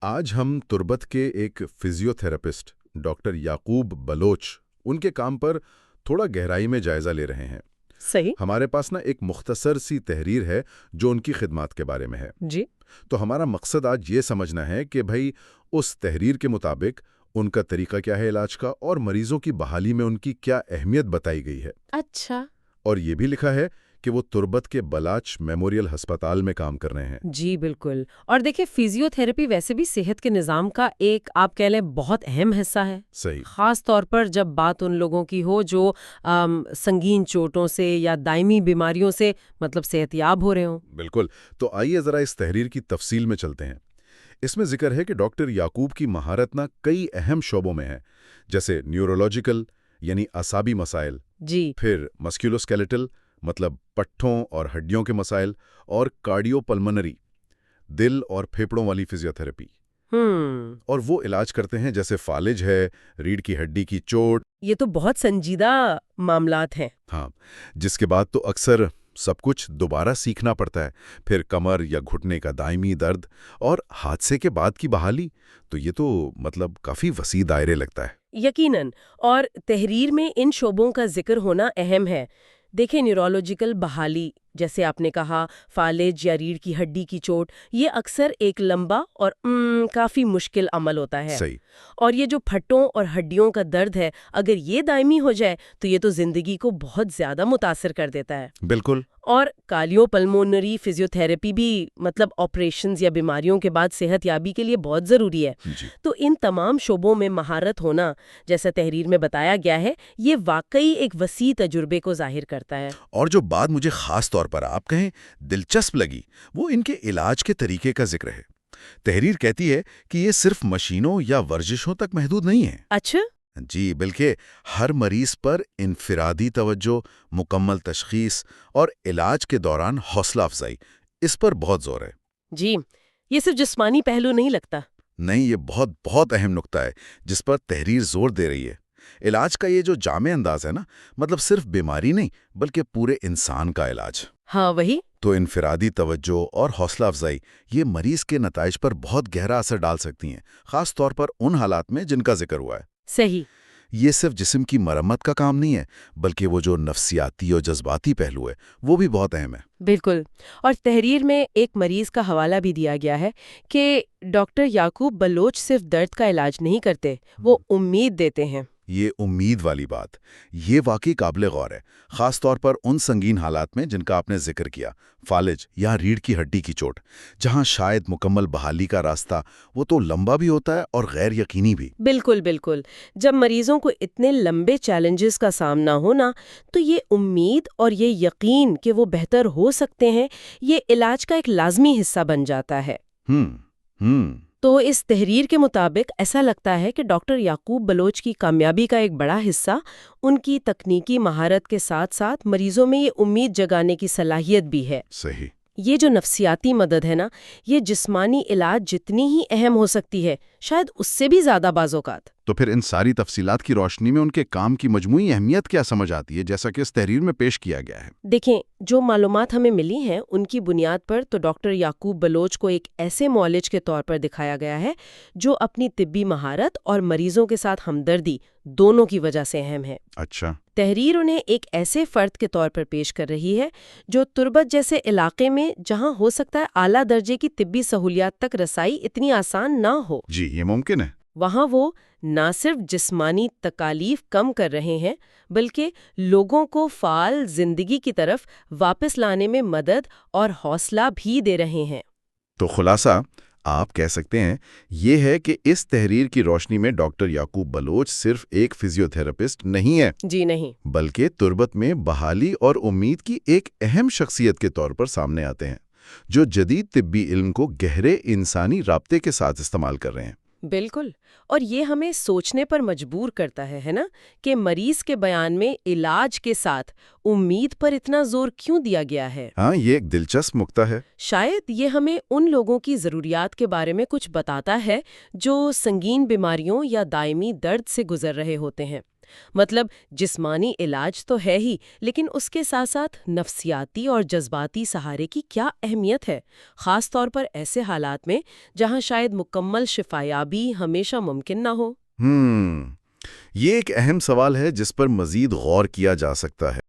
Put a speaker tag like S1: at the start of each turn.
S1: آج ہم تربت کے ایک فزیوتھراپسٹ ڈاکٹر یعقوب بلوچ ان کے کام پر تھوڑا گہرائی میں جائزہ لے رہے ہیں۔
S2: صحیح۔
S1: ہمارے پاس ایک مختصر سی تحریر ہے جو ان کی خدمات کے بارے میں ہے۔
S2: جی۔
S1: تو ہمارا مقصد آج یہ سمجھنا ہے کہ بھئی اس تحریر کے مطابق ان کا طریقہ کیا ہے علاج کا، اور مریضوں کی بحالی میں ان کی کیا اہمیت بتائی گئی ہے۔
S2: اچھا۔
S1: اور یہ بھی لکھا ہے کہ وہ تربت کے بلاچ میموریل ہسپتال میں کام کر رہے ہیں۔
S2: جی بالکل۔ اور دیکھیں، فزیو تھراپی ویسے بھی صحت کے نظام کا ایک آپ کہہ لیں بہت اہم حصہ ہے۔
S1: صحیح۔
S2: خاص طور پر جب بات ان لوگوں کی ہو جو سنگین چوٹوں سے یا دائمی بیماریوں سے صحت یاب ہو رہے ہوں۔
S1: بالکل۔ تو آئیے ذرا اس تحریر کی تفصیل میں چلتے ہیں۔ اس میں ذکر ہے کہ ڈاکٹر یعقوب کی مہارت کئی اہم شعبوں میں ہے، جیسے نیورولوجیکل یعنی اعصابی مسائل،
S2: جی،
S1: پھر مسکیولوسکیلیٹل پٹھوں اور ہڈیوں کے مسائل، اور کارڈیو پلمنری دل اور پھیپھڑوں والی فزیوتھراپی۔ اور وہ علاج کرتے ہیں جیسے فالج ہے، ریڑھ کی ہڈی کی چوٹ۔
S2: یہ تو بہت سنجیدہ معاملات ہیں۔
S1: ہاں، جس کے بعد تو اکثر سب کچھ دوبارہ سیکھنا پڑتا ہے، پھر کمر یا گھٹنے کا دائمی درد اور حادثے کے بعد کی بحالی۔ تو یہ تو کافی وسیع دائرے لگتا ہے۔
S2: یقیناً، اور تحریر میں ان شعبوں کا ذکر ہونا اہم ہے۔ دیکھیں، نیورولوجیکل بحالی جیسے آپ نے کہا، فالج یا ریڑھ کی ہڈی کی چوٹ، یہ اکثر ایک لمبا اور کافی مشکل عمل ہوتا ہے۔
S1: صحیح۔
S2: اور یہ جو پھٹوں اور ہڈیوں کا درد ہے، اگر یہ دائمی ہو جائے تو یہ تو زندگی کو بہت زیادہ متاثر کر دیتا ہے۔
S1: بالکل۔
S2: اور کارڈیو پلمونری فزیوتھراپی بھی آپریشنز یا بیماریوں کے بعد صحت یابی کے لیے بہت ضروری ہے۔
S1: جی۔
S2: تو ان تمام شعبوں میں مہارت ہونا، جیسا تحریر میں بتایا گیا ہے، یہ واقعی ایک وسیع تجربے کو ظاہر کرتا ہے۔
S1: اور جو بات مجھے خاص طور پر آپ کہیں دلچسپ لگی، وہ ان کے علاج کے طریقے کا ذکر ہے۔ تحریر کہتی ہے کہ یہ صرف مشینوں یا ورزشوں تک محدود نہیں ہے۔
S2: اچھا؟
S1: جی، بلکہ ہر مریض پر انفرادی توجہ، مکمل تشخیص اور علاج کے دوران حوصلہ افزائی، اس پر بہت زور ہے۔
S2: جی، یہ صرف جسمانی پہلو نہیں لگتا۔
S1: نہیں، یہ بہت اہم نقطہ ہے جس پر تحریر زور دے رہی ہے۔ علاج کا یہ جو جامع انداز ہے صرف بیماری نہیں بلکہ پورے انسان کا علاج۔
S2: ہاں، وہی
S1: تو انفرادی توجہ اور حوصلہ افزائی یہ مریض کے نتائج پر بہت گہرا اثر ڈال سکتی ہیں، خاص طور پر ان حالات میں جن کا ذکر ہوا ہے۔
S2: صحیح۔
S1: یہ صرف جسم کی مرمت کا کام نہیں ہے، بلکہ وہ جو نفسیاتی اور جذباتی پہلو ہے وہ بھی بہت اہم ہے۔
S2: بالکل۔ اور تحریر میں ایک مریض کا حوالہ بھی دیا گیا ہے کہ ڈاکٹر یعقوب بلوچ صرف درد کا علاج نہیں کرتے، وہ امید دیتے ہیں۔
S1: یہ امید والی بات، یہ واقعی قابل غور ہے، خاص طور پر ان سنگین حالات میں جن کا آپ نے ذکر کیا، فالج یا ریڑھ کی ہڈی کی چوٹ، جہاں شاید مکمل بحالی کا راستہ وہ تو لمبا بھی ہوتا ہے اور غیر یقینی بھی۔
S2: بالکل بالکل۔ جب مریضوں کو اتنے لمبے چیلنجز کا سامنا ہونا، تو یہ امید اور یہ یقین کہ وہ بہتر ہو سکتے ہیں، یہ علاج کا ایک لازمی حصہ بن جاتا ہے۔ تو اس تحریر کے مطابق ایسا لگتا ہے کہ ڈاکٹر یعقوب بلوچ کی کامیابی کا ایک بڑا حصہ ان کی تکنیکی مہارت کے ساتھ ساتھ مریضوں میں یہ امید جگانے کی صلاحیت بھی ہے۔
S1: صحیح۔
S2: یہ جو نفسیاتی مدد ہے یہ جسمانی علاج جتنی ہی اہم ہو سکتی ہے، شاید اس سے بھی زیادہ بعض اوقات۔
S1: تو پھر ان ساری تفصیلات کی روشنی میں ان کے کام کی مجموعی اہمیت کیا سمجھ آتی ہے، جیسا کہ اس تحریر میں پیش کیا گیا ہے؟
S2: دیکھیں، جو معلومات ہمیں ملی ہیں ان کی بنیاد پر تو ڈاکٹر یعقوب بلوچ کو ایک ایسے معالج کے طور پر دکھایا گیا ہے جو اپنی طبی مہارت اور مریضوں کے ساتھ ہمدردی دونوں کی وجہ سے اہم ہے۔
S1: اچھا۔
S2: تحریر انہیں ایک ایسے فرد کے طور پر پیش کر رہی ہے جو تربت جیسے علاقے میں جہاں ہو سکتا ہے اعلیٰ درجے کی طبی سہولیات تک رسائی اتنی آسان نہ ہو،
S1: جی، یہ ممکن ہے۔
S2: وہاں وہ نہ صرف جسمانی تکالیف کم کر رہے ہیں بلکہ لوگوں کو فعال زندگی کی طرف واپس لانے میں مدد اور حوصلہ بھی دے رہے ہیں۔
S1: تو خلاصہ آپ کہہ سکتے ہیں یہ ہے کہ اس تحریر کی روشنی میں ڈاکٹر یعقوب بلوچ صرف ایک فزیوتھراپسٹ نہیں ہے،
S2: جی نہیں،
S1: بلکہ تربت میں بحالی اور امید کی ایک اہم شخصیت کے طور پر سامنے آتے ہیں، جو جدید طبی علم کو گہرے انسانی رابطے کے ساتھ استعمال کر رہے ہیں۔
S2: بالکل۔ اور یہ ہمیں سوچنے پر مجبور کرتا ہے نا کہ مریض کے بیان میں علاج کے ساتھ امید پر اتنا زور کیوں دیا گیا ہے۔
S1: ہاں، یہ ایک دلچسپ نقطہ ہے۔
S2: شاید یہ ہمیں ان لوگوں کی ضروریات کے بارے میں کچھ بتاتا ہے جو سنگین بیماریوں یا دائمی درد سے گزر رہے ہوتے ہیں۔ مطلب جسمانی علاج تو ہے ہی، لیکن اس کے ساتھ ساتھ نفسیاتی اور جذباتی سہارے کی کیا اہمیت ہے، خاص طور پر ایسے حالات میں جہاں شاید مکمل شفایابی ہمیشہ ممکن نہ ہو؟
S1: یہ ایک اہم سوال ہے جس پر مزید غور کیا جا سکتا ہے۔